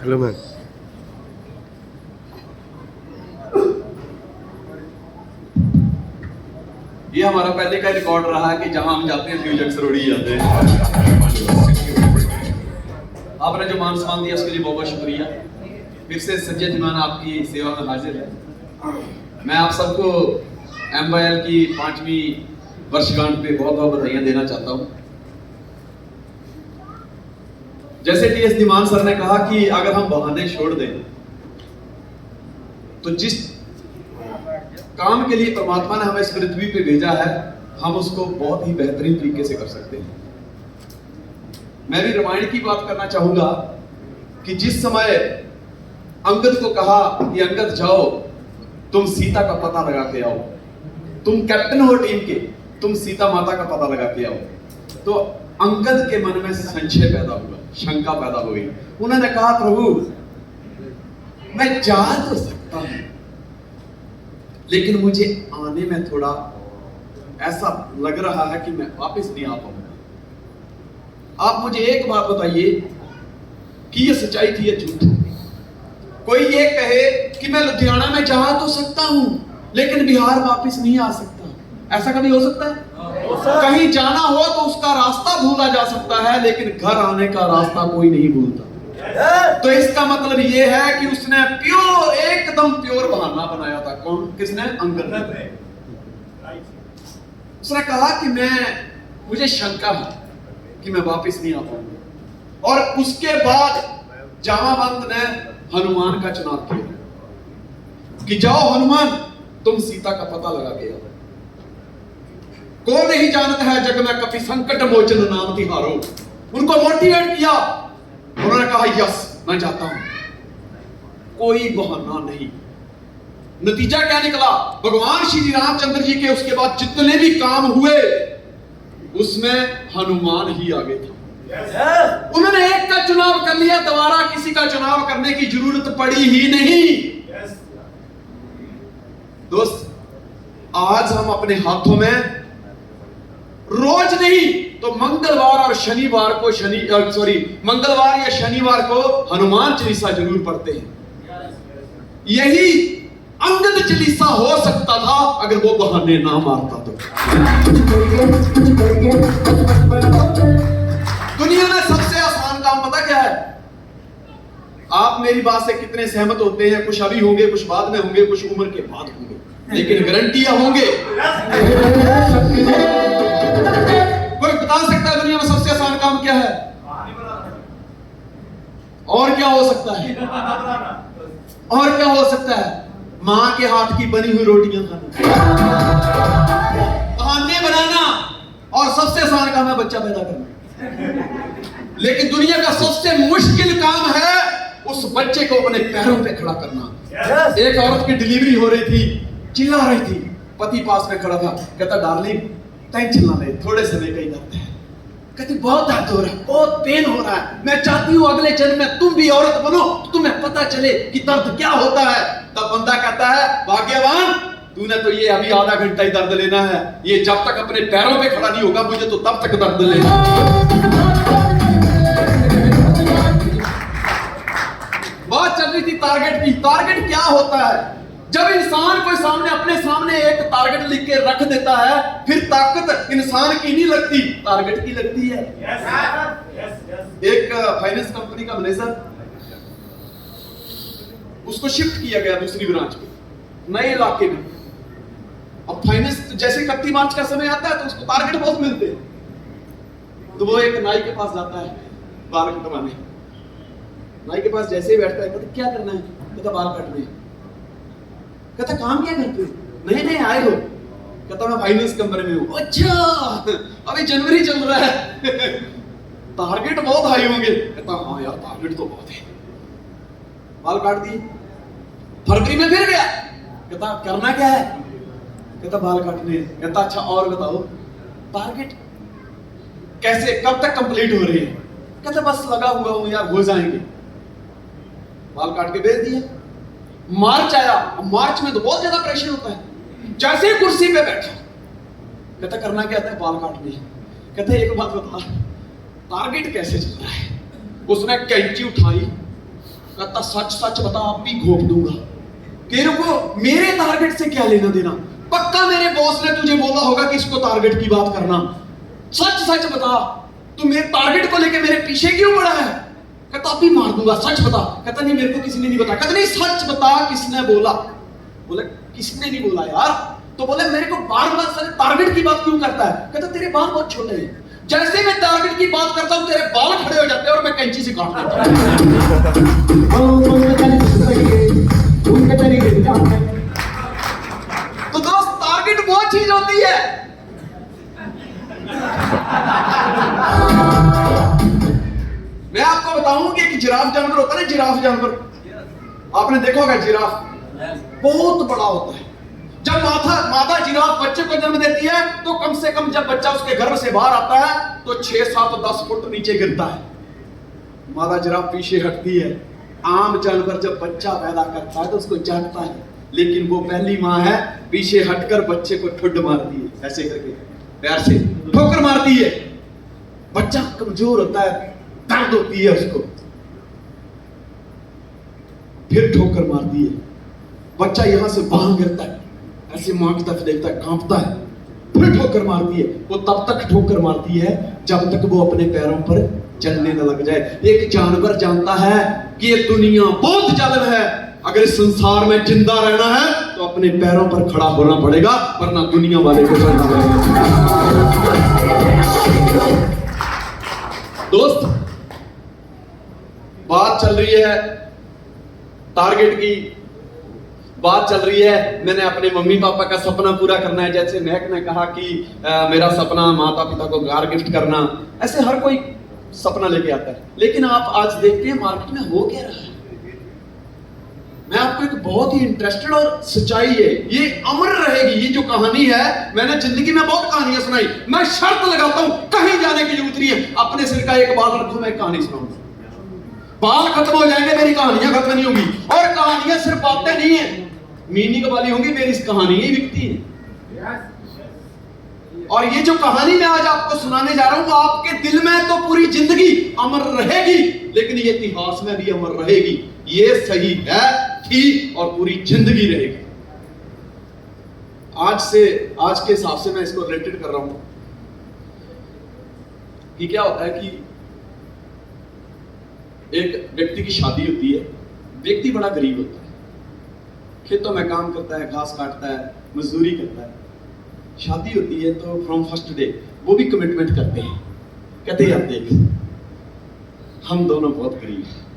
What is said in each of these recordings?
Hello ma'am. ये हमारा पहले का रिकॉर्ड रहा है कि जहां हम जाते हैं फ्यूज अक्सर उड़ी जाते हैं। आपने जो मान सम्मान दिया उसके लिए बहुत बहुत शुक्रिया। फिर से संजय धीमान आपकी सेवा में हाजिर है। मैं आप सबको MYL की 5वीं वर्षगांठ पे बहुत बहुत बधाइयां देना चाहता हूं। जैसे TS धीमान सर ने कहा कि अगर हम बहाने छोड़ दें तो जिस काम के लिए परमात्मा ने हमें इस पृथ्वी पे भेजा है हम उसको बहुत ही बेहतरीन तरीके से कर सकते हैं। मैं भी रामायण की बात करना चाहूंगा कि जिस समय अंगद को कहा कि अंगद जाओ तुम सीता का पता लगा के आओ, तुम कैप्टन हो टीम के, तुम सीता माता का पता लगा के आओ, तो अंगद के मन में संशय पैदा हुआ, शंका पैदा हुई। उन्होंने कहा प्रभु मैं जा तो सकता हूं लेकिन मुझे आने में थोड़ा ऐसा लग रहा है कि मैं वापस नहीं आ पाऊंगा। आप मुझे एक बात बताइए कि ये सच्चाई थी या झूठ? कोई ये कहे कि मैं लुधियाना में जा तो सकता हूं लेकिन बिहार वापस नहीं आ सकता, ऐसा कभी हो सकता है? कहीं जाना हो तो उसका रास्ता भूला जा सकता है लेकिन घर आने का रास्ता कोई नहीं भूलता। तो इसका मतलब ये है कि उसने प्योर, एकदम प्योर बहाना बनाया था। कौन? किसने? अंगद ने। उसने कहा कि मुझे शंका है कि मैं वापस नहीं आ पाऊंगा। और उसके बाद जामावंत ने हनुमान का चुनाव किया कि जाओ हनुमान तुम सीता का पता लगा के आओ। कौन नहीं जानता है जग में कभी संकट मोचन नाम तिहारो। उनको मोटिवेट किया, उन्होंने कहा यस मैं जाता हूं। कोई बहाना नहीं। नतीजा क्या निकला? भगवान श्री रामचंद्र जी के उसके बाद जितने भी काम हुए उसमें हनुमान ही आगे था। उन्होंने एक का चुनाव कर लिया, दोबारा किसी का चुनाव करने की जरूरत पड़ी ही नहीं। दोस्त आज हम अपने हाथों में रोज नहीं तो मंगलवार और शनिवार को मंगलवार या शनिवार को हनुमान चालीसा जरूर पढ़ते हैं। यही अंगद चालीसा हो सकता था अगर वो बहाने ना मारता तो। दुनिया में सबसे आसान काम पता क्या है? आप मेरी बात से कितने सहमत होते हैं? कुछ अभी होंगे, कुछ बाद में होंगे, कुछ उम्र के बाद होंगे, लेकिन गारंटियां होंगे। कोई बता सकता है दुनिया में सबसे आसान काम क्या है? और क्या हो सकता है? और क्या हो सकता है? मां के हाथ की बनी हुई रोटियां खाना, बहाने बनाना, और सबसे आसान काम है बच्चा पैदा करना। लेकिन दुनिया का सबसे मुश्किल काम है उस बच्चे को अपने पैरों पे खड़ा करना। एक औरत की डिलीवरी हो रही थी, चिल्ला रही थी, पति पास में खड़ा था, कहता डार्लिंग टेंशन ना ले, थोड़े समय का ही दर्द है। कहती बहुत दर्द हो रहा है, बहुत पेन हो रहा है, मैं चाहती हूँ अगले जन्म में तुम भी औरत बनो तो तुम्हें पता चले कि दर्द क्या होता है। तब बंदा कहता है भाग्यवान तूने तो ये अभी आधा घंटा ही दर्द लेना है, ये जब तक अपने पैरों पे खड़ा नहीं होगा मुझे तो तब तक दर्द लेना। बात चल रही थी टारगेट की। टारगेट क्या होता है? जब इंसान कोई सामने अपने सामने एक टारगेट लिख के रख देता है फिर ताकत इंसान की नहीं लगती, टारगेट की लगती है। एक फाइनेंस कंपनी का मैनेजर, उसको शिफ्ट किया गया दूसरी ब्रांच में, नए इलाके में। अब फाइनेंस जैसे 31 मार्च का समय आता है तो उसको टारगेट बहुत मिलते हैं। तो वो एक नाई के पास जाता है बाल कटवाने। नाई के पास जैसे ही बैठता है कहता क्या करना है? कहता बाल काटने। कहता काम क्या करते हो? नहीं नहीं आए हो। कहता मैं फाइनेंस कंपनी में हूं। अच्छा अभी जनवरी चल रहा है टारगेट बहुत हाई होंगे। कहता हाँ यार टारगेट तो बहुत है। बाल काट दिए। फरवरी में फिर गया, कहता करना क्या है? कहता बाल काटने। कहता अच्छा और बताओ टारगेट कैसे कब तक कंप्लीट हो रही है? कहता बस लगा हुआ हूं यार, हो जाएंगे। बाल काट के भेज दिया। मार्च आया, मार्च में तो बहुत ज्यादा प्रेशर होता है। जैसे ही कुर्सी पे बैठा कहता करना क्या था? बाल काटने। कहता एक बात बता टारगेट कैसे चल रहा है? उसने कैंची उठाई, कहता सच सच बता, आप भी घोप दूंगा। तेरे को मेरे टारगेट से क्या लेना देना? पक्का मेरे बॉस ने तुझे बोला होगा कि इसको टारगेट की बात करना। सच सच बता, तू मेरे टारगेट को लेके मेरे पीछे क्यों पड़ा है? कहता आप भी मार दूंगा, सच बता। कहता नहीं, मेरे को किसी ने नहीं बताया। कहता नहीं, सच बता, किसने बोला? बोले किसने नहीं बोला यार। तो बोले मेरे को बार बार सारे टारगेट की बात क्यों करता है? कहता तेरे बाल बहुत छोटे हैं, जैसे मैं टारगेट की बात करता हूं तेरे बाल खड़े हो जाते हैं और मैं कैंची से काट लेता हूं। तो दोस्त, टारगेट वो चीज होती है। मैं आपको बताऊं कि एक जिराफ जानवर होता है ना, जिराफ जानवर, आपने देखा होगा जिराफ बहुत बड़ा होता है। जब माता जिराफ बच्चे को जन्म देती है तो कम से कम जब बच्चा उसके गर्भ से बाहर आता है तो 6, 7, 10 फुट नीचे गिरता है। माता जिराफ पीछे हटती है। आम जानवर जब बच्चा पैदा करता है तो उसको जानता है, लेकिन वो पहली माँ है, पीछे हटकर बच्चे को ठुड्ड मारती है, ऐसे करके पैर से ठोकर मारती है। बच्चा कमजोर होता है, दर्द होती है उसको, फिर ठोकर मारती है। बच्चा यहां से बाहर गिरता है, ऐसे मां की तरफ देखता है, कांपता है, फिर ठोकर मारती है। वो तब तक ठोकर मारती है जब तक वो अपने पैरों पर चलने न लग जाए। एक जानवर जानता है कि ये दुनिया बहुत जालिम है, अगर इस संसार में जिंदा रहना है तो अपने पैरों पर खड़ा होना पड़ेगा, वरना दुनिया वाले को चलना पड़ेगा। दोस्त, बात चल रही है टारगेट की, बात चल रही है मैंने अपने मम्मी पापा का सपना पूरा करना है। जैसे महक ने कहा कि मेरा सपना माता पिता को कार गिफ्ट करना, ऐसे हर कोई सपना लेके आता है। लेकिन आप आज देखते हैं मार्केट में हो क्या रहा है। मैं आपको एक बहुत ही इंटरेस्टेड और सच्चाई है, ये अमर रहेगी। ये जो कहानी है, मैंने जिंदगी में बहुत कहानियां सुनाई, मैं शर्त लगाता हूं कहीं जाने की जरूरत नहीं है, अपने सिर का एक बाल रखूं, मैं कहानी सुनाऊंगा। बाल खत्म हो जाएंगे, मेरी कहानियां खत्म नहीं होंगी। और कहानियां सिर्फ बातें नहीं है, मीनिंग वाली होंगी। मेरी इस कहानी ही बिकती है। और ये जो कहानी मैं आज आपको सुनाने जा रहा हूं, वो आपके दिल में तो पूरी जिंदगी अमर रहेगी, लेकिन ये इतिहास में भी अमर रहेगी। ये सही है, थी और पूरी जिंदगी रहेगी। आज के हिसाब से मैं इसको रिलेटेड कर रहा हूं कि क्या होता है कि एक व्यक्ति की शादी होती है। व्यक्ति बड़ा गरीब होता है, खेतों में काम करता है, घास काटता है, मजदूरी करता है। शादी होती है तो फ्रॉम फर्स्ट डे वो भी कमिटमेंट करते हैं, कहते हैं यार देख, हम दोनों बहुत गरीब हैं,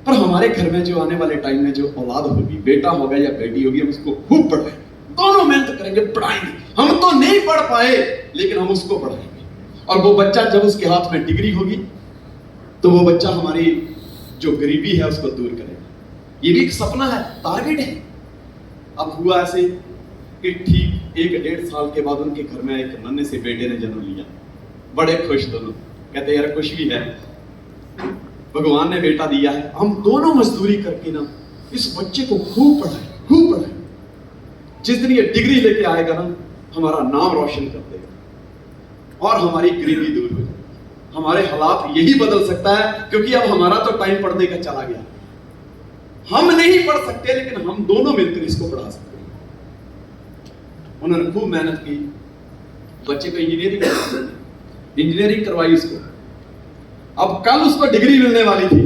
पर हमारे घर में जो आने वाले टाइम में जो औलाद होगी, बेटा होगा या बेटी होगी, हम उसको खूब पढ़ाएंगे, दोनों मेहनत करेंगे, पढ़ाएंगे। हम तो नहीं पढ़ पाए, लेकिन हम उसको पढ़ाएंगे। और वो बच्चा जब उसके हाथ में डिग्री होगी तो वो बच्चा हमारी जो गरीबी है उसको दूर करेगा। ये भी एक सपना है, टारगेट है। अब हुआ ऐसे कि ठीक 1-1.5 साल के बाद उनके घर में एक नन्हे से बेटे ने जन्म लिया। बड़े खुश दोनों, कहते यार खुश भी है, भगवान ने बेटा दिया है, हम दोनों मजदूरी करके ना इस बच्चे को खूब पढ़ाए, खूब पढ़ाए। जिस दिन ये डिग्री लेके आएगा ना, हमारा नाम रोशन कर देगा और हमारी गरीबी दूर हो जाएगी। हमारे हालात यही बदल सकता है, क्योंकि अब हमारा तो टाइम पढ़ने का चला गया। हम नहीं पढ़ सकते, लेकिन हम दोनों मिलकर इसको पढ़ा सकते हैं। उन्होंने खूब मेहनत की, बच्चे को इंजीनियरिंग करवाई इसको। अब कल उसको डिग्री मिलने वाली थी,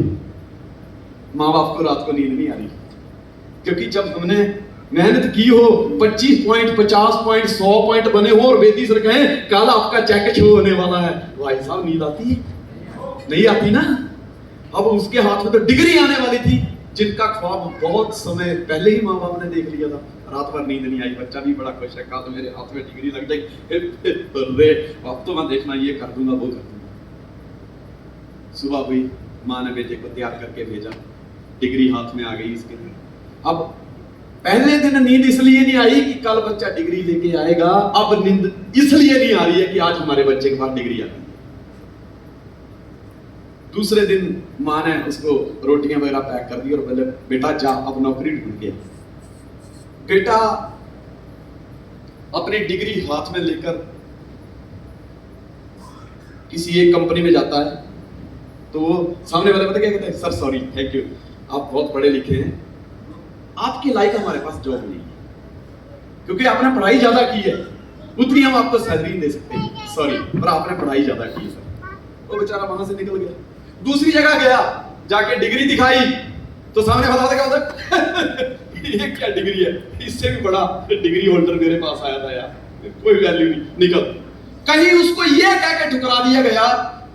माँ बाप को रात को नींद नहीं आ रही, क्योंकि जब हमने मेहनत की हो, 25 पॉइंट, 50 पॉइंट, 100 पॉइंट बने हो और बेटी सर कहे कल आपका चेक शो होने वाला है, भाई साहब नींद आती है? नहीं आती ना। अब उसके हाथ में तो डिग्री आने वाली थी, जिनका ख्वाब बहुत समय पहले ही माँ बाप ने देख लिया था। रात भर नींद नहीं आई, बच्चा भी बड़ा खुश है, कहा तो मेरे हाथ में डिग्री लग जाएगी, अब तो मैं देखना ये कर दूंगा, वो कर दूंगा। सुबह हुई, माँ ने बेटे को तैयार करके भेजा, डिग्री हाथ में आ गई इसके। अब पहले दिन नींद इसलिए नहीं आई कि कल बच्चा डिग्री लेके आएगा, अब नींद इसलिए नहीं आ रही है कि आज हमारे बच्चे के पास डिग्री आ गई। दूसरे दिन माँ ने उसको रोटियां वगैरह पैक कर दी और बोले बेटा जा अब नौकरी ढूंढ के। बेटा अपनी डिग्री हाथ में लेकर किसी एक कंपनी में जाता है, तो वो सामने वाले पता क्या कहते हैं, सर सॉरी, थैंक यू, आप बहुत पढ़े लिखे हैं, आपके लायक हमारे पास जॉब नहीं है, क्योंकि आपने पढ़ाई ज्यादा की है, उतनी हम आपको सैलरी नहीं दे सकते, सॉरी, पर आपने पढ़ाई ज्यादा की है सर। वो बेचारा वहां से निकल गया, दूसरी जगह गया, जाके डिग्री दिखाई, तो सामने वाला क्या होता ये क्या डिग्री है, इससे भी बड़ा डिग्री होल्डर मेरे पास आया था यार, कोई वैल्यू नहीं, निकल। कहीं उसको ये कह के ठुकरा दिया गया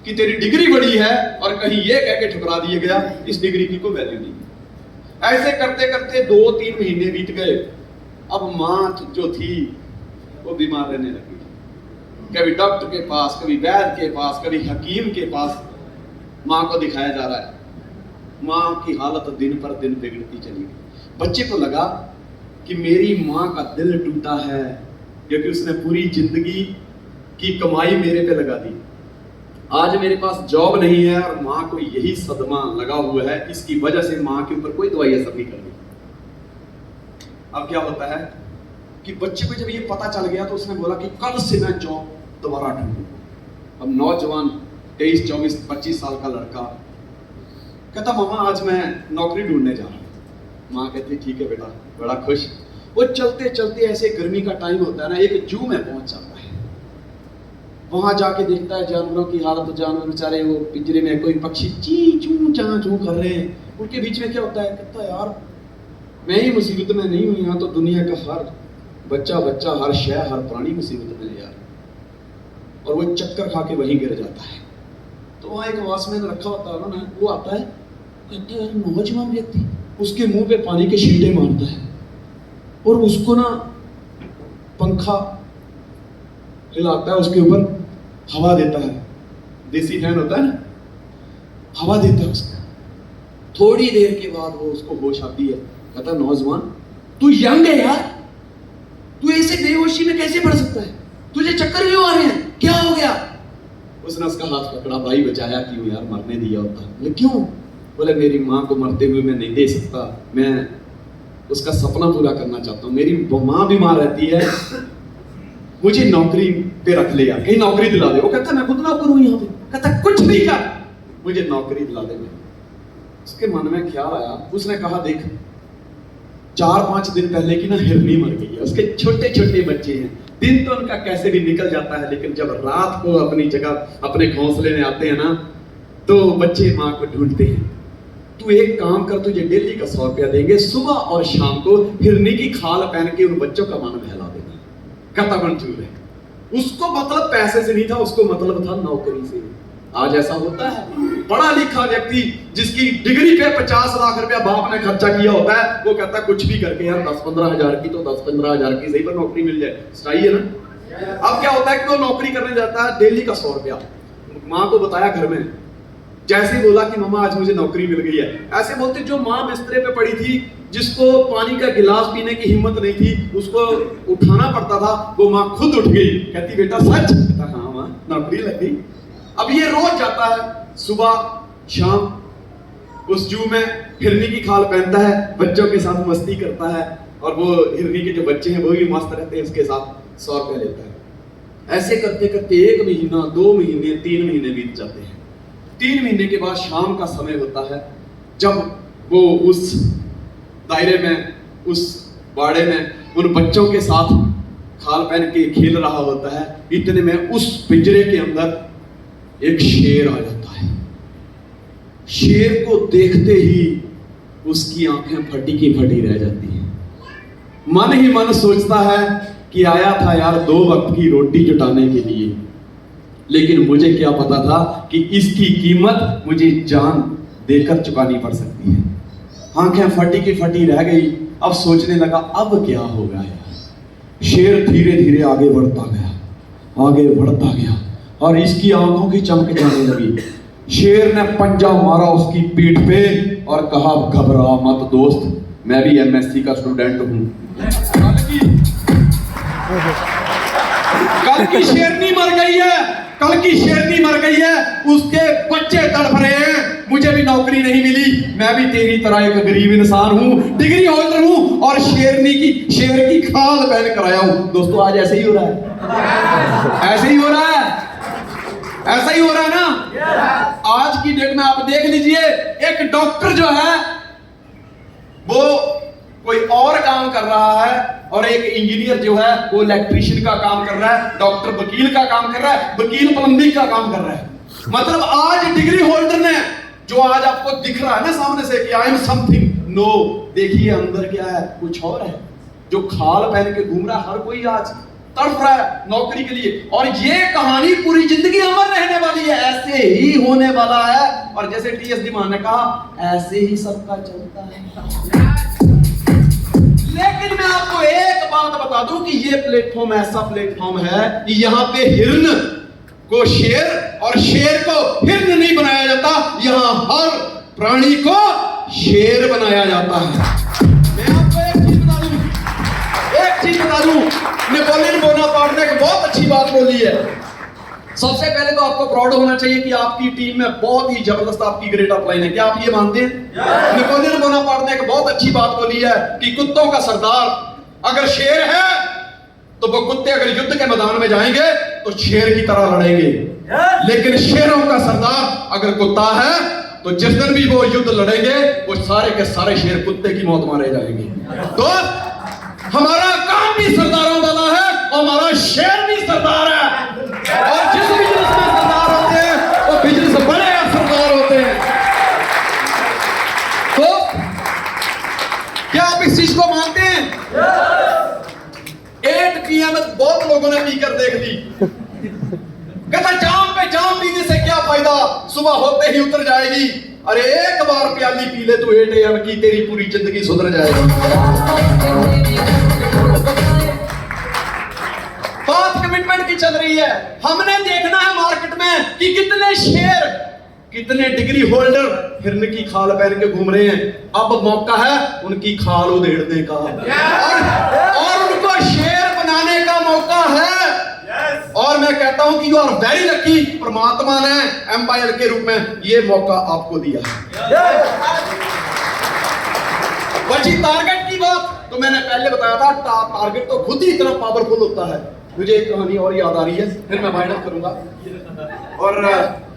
कि तेरी डिग्री बड़ी है, और कहीं ये कह के ठुकरा दिया गया इस डिग्री की कोई वैल्यू नहीं। ऐसे करते करते 2-3 महीने बीत गए। अब माँ जो थी वो बीमार रहने लगी, कभी डॉक्टर के पास, कभी वैद्य के पास, कभी हकीम के पास माँ को दिखाया जा रहा है। माँ की हालत दिन पर दिन बिगड़ती चली गई। बच्चे को लगा कि मेरी माँ का दिल टूटा है, क्योंकि उसने पूरी जिंदगी की कमाई मेरे पे लगा दी, आज मेरे पास जॉब नहीं है और माँ को यही सदमा लगा हुआ है, इसकी वजह से माँ के ऊपर कोई दवाई असर नहीं कर रही। अब क्या होता है कि बच्चे को जब ये पता चल गया तो उसने बोला कि कल से मैं जॉब दोबारा ढूंढूं। अब नौजवान 23, 24, 25 साल का लड़का कहता मामा आज मैं नौकरी ढूंढने जा रहा हूँ। माँ कहती ठीक है बेटा, बड़ा खुश। वो चलते चलते ऐसे गर्मी का टाइम होता है ना, एक जू में पहुंच जाता है, वहां जाके देखता है जानवरों की हालत, तो जानवर बेचारे वो पिंजरे में कोई पक्षी ची चू चां चू कर रहे हैं, उनके बीच में क्या होता है, कहता है यार मैं ही मुसीबत में नहीं हूं, यहाँ तो दुनिया का हर बच्चा हर शय हर प्राणी मुसीबत में है यार। और वो चक्कर खा के वहीं गिर जाता है। तो वहां एक वॉचमैन रखा होता है ना, वो आता है, कहते हैं नौजवान व्यक्ति, उसके मुंह पे पानी के छींटे मारता है और उसको ना पंखा हिलाता है, उसके ऊपर हवा देता है, देसी फैन होता है ना, हवा देता है उसको। थोड़ी देर के बाद वो उसको होश आती है, कहता है नौजवान तू यंग है यार, तू ऐसे बेहोशी में कैसे पड़ सकता है, तुझे चक्कर क्यों आ रहे हैं, क्या हो गया? उसने उसका हाथ पकड़ा, भाई बचाया क्यों यार, मरने दिया होता। बोले क्यों? बोले मेरी माँ को मरते हुए मैं नहीं दे सकता, मैं उसका सपना पूरा करना चाहता हूँ, मेरी माँ बीमार रहती है, मुझे नौकरी पे रख ले यार, कहीं नौकरी दिला दे। वो कहता मैं खुद नौकर हूँ यहाँ पे, कहता कुछ नहीं कर, मुझे नौकरी दिला दे। उसके मन में ख्याल आया, उसने कहा देख 4-5 दिन पहले की ना हिरनी मर गई है, उसके छोटे छोटे बच्चे हैं, दिन तो उनका कैसे भी निकल जाता है, लेकिन जब रात को अपनी जगह अपने घोंसले में आते हैं ना, तो बच्चे माँ को ढूंढते हैं। तू एक काम कर, तुझे डेली का 100 रुपया देंगे, सुबह और शाम को हिरनी की खाल पहन के उन बच्चों का मन बहला देना। कहता मंजूर है। उसको मतलब पैसे से नहीं था, उसको मतलब था नौकरी से। आज ऐसा होता है, पढ़ा लिखा व्यक्ति जिसकी डिग्री पे 50 लाख रुपया बाप ने खर्चा किया होता है, वो कहता है कुछ भी करके यार 10-15 हजार की, तो 10-15 हजार की सही पर नौकरी मिल जाए, सही है ना। अब क्या होता है कि वो नौकरी करने जाता है, डेली का 100 रुपया माँ को बताया घर में, जैसे ही बोला कि मम्मा आज मुझे नौकरी मिल गई है, ऐसे बोलते जो माँ बिस्तरे पे पड़ी थी, जिसको पानी का गिलास पीने की हिम्मत नहीं थी, उसको उठाना पड़ता था, वो माँ खुद उठ गई, कहती बेटा सच? कहता हाँ माँ नौकरी लग गई। अब ये रोज जाता है, सुबह शाम उस जू में हिरनी की खाल पहनता है, बच्चों के साथ मस्ती करता है, और वो हिरनी के जो बच्चे हैं वो भी मस्त रहते हैं, उसके साथ 100 रुपया लेता है। ऐसे करते करते 1 महीना, 2 महीने, 3 महीने बीत जाते हैं। 3 महीने के बाद शाम का समय होता है, जब वो उस दायरे में, उस बाड़े में उन बच्चों के साथ खाल पहन के खेल रहा होता है, इतने में उस पिंजरे के अंदर एक शेर आ जाता है। शेर को देखते ही उसकी आंखें फटी की फटी रह जाती हैं। मन ही मन सोचता है कि आया था यार 2 वक्त की रोटी जुटाने के लिए, लेकिन मुझे क्या पता था कि इसकी कीमत मुझे जान देकर चुकानी पड़ सकती है। आंखें फटी की फटी रह गई। अब सोचने लगा अब क्या होगा यार। शेर धीरे धीरे आगे बढ़ता गया और इसकी आंखों की चमक जाने लगी। शेर ने पंजा मारा उसकी पीठ पे और कहा घबरा मत दोस्त, मैं भी एमएससी का स्टूडेंट हूं। कल की शेरनी मर गई है, उसके बच्चे तड़प रहे हैं, मुझे भी नौकरी नहीं मिली, मैं भी तेरी तरह एक गरीब इंसान हूं, डिग्री होल्डर हूं और शेर की खाल पहन कर आया हूं। दोस्तों आज ऐसे ही हो रहा है, ऐसा ही हो रहा है ना। आज की डेट में आप देख लीजिए, एक डॉक्टर जो है वो कोई और काम कर रहा है, और एक इंजीनियर जो है वो इलेक्ट्रीशियन का काम कर रहा है, डॉक्टर वकील का काम कर रहा है, वकील प्लम्बिंग का काम कर रहा है। मतलब आज डिग्री होल्डर ने जो आज आपको दिख रहा है ना सामने से कि आई एम समथिंग, नो, देखिए अंदर क्या है, कुछ और है। जो खाल पहन के घूम रहा है, हर कोई आज तड़प रहा है नौकरी के लिए, और ये कहानी पूरी जिंदगी अमर रहने वाली है, ऐसे ही होने वाला है। और जैसे टीएस मान ने कहा, ऐसे ही सबका चलता है। लेकिन मैं आपको एक बात बता दूं कि ये प्लेटफॉर्म ऐसा प्लेटफॉर्म है कि यहाँ पे हिरन को शेर और शेर को हिरन नहीं बनाया जाता, यहाँ हर प्राणी को शेर बनाया जाता है। मैं आपको एक चीज बता दूं, नेपोलियन बोनापार्ट ने एक बहुत अच्छी बात बोली है। सबसे पहले तो आपको प्राउड होना चाहिए कि आपकी टीम में बहुत ही जबरदस्त आपकी ग्रेट अपलाइन है। क्या आप ये मानते हैं? नेपोलियन बोनापार्ट ने एक बहुत अच्छी बात बोली है कि कुत्तों का सरदार अगर शेर है तो वो कुत्ते अगर युद्ध के मैदान में जाएंगे तो शेर की तरह लड़ेंगे, लेकिन शेरों का सरदार अगर कुत्ता है तो जिस दिन भी वो युद्ध लड़ेंगे वो सारे के सारे शेर कुत्ते की मौत मारे जाएंगे। तो हमारा काम भी सरदारों वाला है और हमारा शेर भी सरदार है, और जिस बिजनेस में सरदार होते हैं वो बिजनेस बड़े सरदार होते हैं। तो क्या आप इस चीज को मानते हैं? 8 PM बहुत लोगों ने पीकर देख ली, कहता जाम पे जाम पीने से क्या फायदा, सुबह होते ही उतर जाएगी। अरे एक बार प्याली पी ले तो 8 AM की, तेरी पूरी जिंदगी सुधर जाएगी। बात कमिटमेंट की चल रही है। हमने देखना है मार्केट में कि कितने शेर, कितने डिग्री होल्डर हिरन की खाल पहन के घूम रहे हैं। अब मौका है उनकी खाल उधेड़ने का, और उनको शेर बनाने का मौका है। और मैं कहता हूं कि यू आर वेरी लकी, परमात्मा ने एम्पायर के रूप में ये मौका आपको दिया। बची टारगेट की बात, तो मैंने पहले बताया था टारगेट तो खुद ही इतना पावरफुल होता है। मुझे एक कहानी और याद आ रही है, फिर मैं वाइंड अप करूंगा। और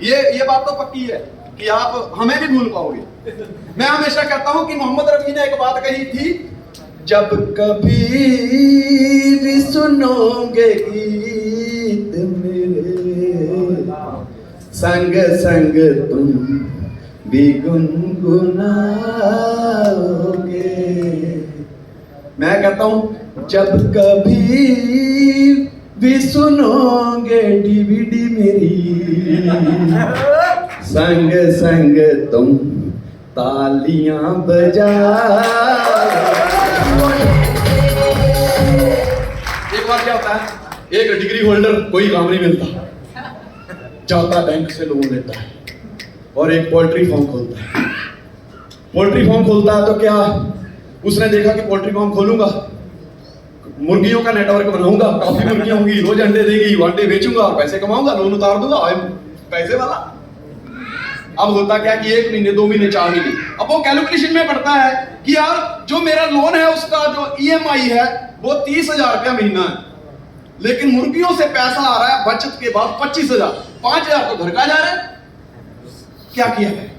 ये बात तो पक्की है कि आप हमें भी भूल पाओगे। मैं हमेशा कहता हूं कि मोहम्मद रफी ने एक बात कही थी, जब कभी भी सुनोगे गीत मेरे, संग संग तुम भी गुनगुनाओगे। मैं कहता हूं जब कभी भी सुनोगे डीवीडी मेरी, संग संग तुम तालियां बजाओ। एक बार क्या होता है, एक डिग्री होल्डर कोई काम नहीं मिलता, जाता बैंक से लोन लेता है और एक पोल्ट्री फार्म खोलता है। पोल्ट्री फार्म खोलता है तो क्या उसने देखा कि पोल्ट्री फार्म खोलूंगा, मुर्गियों का नेटवर्क बनाऊंगा, काफी मुर्गियां होंगी, रोज अंडे देगी, अंडे बेचूंगा और पैसे कमाऊंगा, लोन उतार दूंगा, पैसे वाला। अब होता क्या कि 1 महीने 2 महीने 4 महीने, अब वो कैलकुलेशन में पड़ता है कि यार जो मेरा लोन है उसका जो EMI है वो 30,000 रुपया महीना है, लेकिन मुर्गियों से पैसा आ रहा है बचत के बाद 25,000, 5,000 तो घर का जा रहा है। क्या किया है?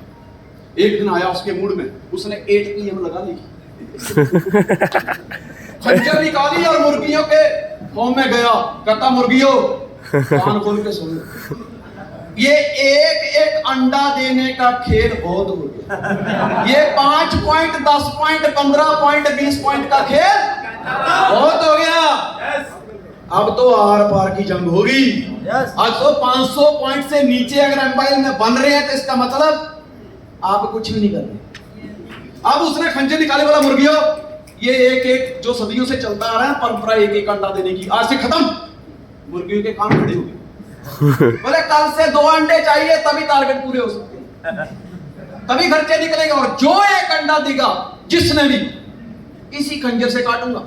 एक दिन आया उसके मूड में, उसने 8 PM लगा ली, खंजर निकाली और मुर्गियों के फॉर्म में गया, कहता मुर्गियों कान खोल के सुन, ये एक अंडा देने का खेल बहुत हो गया, ये 5 पॉइंट 10 पॉइंट 15 पॉइंट 20 पॉइंट का खेल बहुत हो गया। अब तो आर पार की जंग होगी। आज तो 500 पॉइंट से नीचे अगर एम्पायर में बन रहे हैं तो इसका मतलब आप कुछ भी नहीं कर रहे। अब उसने खंजर निकाले, बोला मुर्गियों ये एक जो सदियों से चलता आ रहा है परंपरा, एक अंडा देने की, आज से खत्म। मुर्गियों के कान खड़े हो गए, बोले कल से 2 अंडे चाहिए तभी टारगेट पूरे हो सकते हैं, तभी खर्चे निकलेंगे, और जो एक अंडा देगा जिसने भी, इसी खंजर से काटूंगा।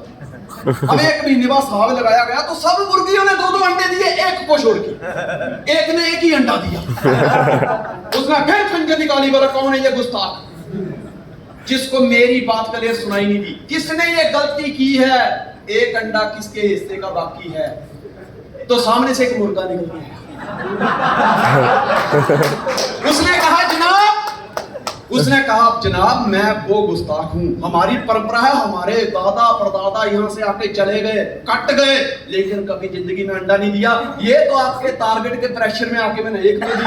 अब 1 महीने बाद साहब लगाया गया तो सब मुर्गियों ने 2-2 अंडे दिए, एक को छोड़ के, एक ने 1 ही अंडा दिया। उसने फिर खंजर निकाली, बोला कौन है ये गुस्ताख जिसको मेरी बात क्लियर सुनाई नहीं दी, किसने ये गलती की है, एक अंडा किसके हिस्से का बाकी है। तो सामने से एक मुर्गा निकल गया, उसने कहा उसने कहा जनाब मैं वो गुस्ताख हूं, हमारी परंपरा है, हमारे दादा परदादा यहां से आके चले गए, कट गए, लेकिन कभी जिंदगी में अंडा नहीं दिया। ये तो आपके टारगेट के प्रेशर में आके मैंने एक दे दी।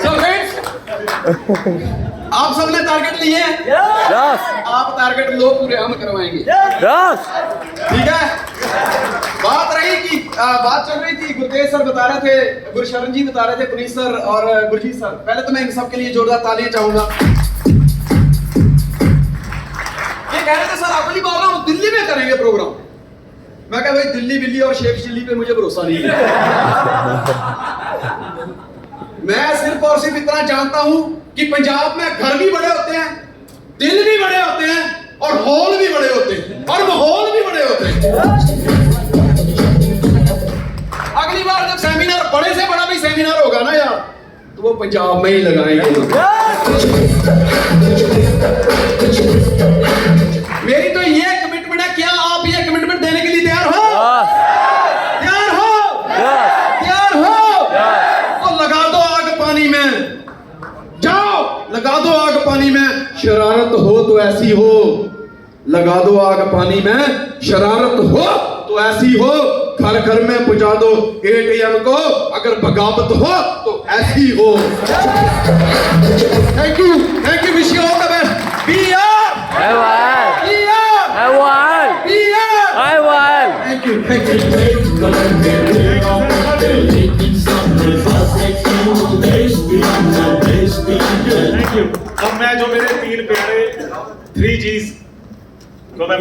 So friends, आप सबने टारगेट लिए हैं? आप टारगेट लो, पूरे हम करवाएंगे। ठीक है। बात चल रही थी, गुरतेज सर बता रहे थे, गुरशरण जी बता रहे थे, पुनीत सर और गुरजीत सर। पहले तो मैं इन सब के लिए जोरदार तालियां चाहूंगा। ये कह रहे थे सर अगली बार ना हम दिल्ली में करेंगे प्रोग्राम। मैं कहा भाई दिल्ली बिल्ली और शेख चिल्ली पे मुझे भरोसा नहीं है। मैं सिर्फ और सिर्फ इतना जानता हूं कि पंजाब में घर भी बड़े होते हैं, दिल भी बड़े होते हैं, और हॉल भी बड़े होते हैं, और माहौल भी बड़े होते हैं। अगली बार जब सेमिनार, बड़े से बड़ा भी सेमिनार होगा ना यार, तो वो पंजाब में ही लगाएंगे। मेरी तो ये कमिटमेंट है। क्या आप ये कमिटमेंट देने के लिए तैयार हो? तैयार हो? तैयार हो? तो लगा दो आग पानी में, जाओ लगा दो आग पानी में। शरारत हो तो ऐसी हो, लगा दो आग पानी में। शरारत हो तो ऐसी हो, घर घर में पहुंचा दो ATM को। अगर बगावत हो तो ऐसी हो। Thank you, wish you all the best. अब मैं जो मेरे 3 प्यारे 3 G's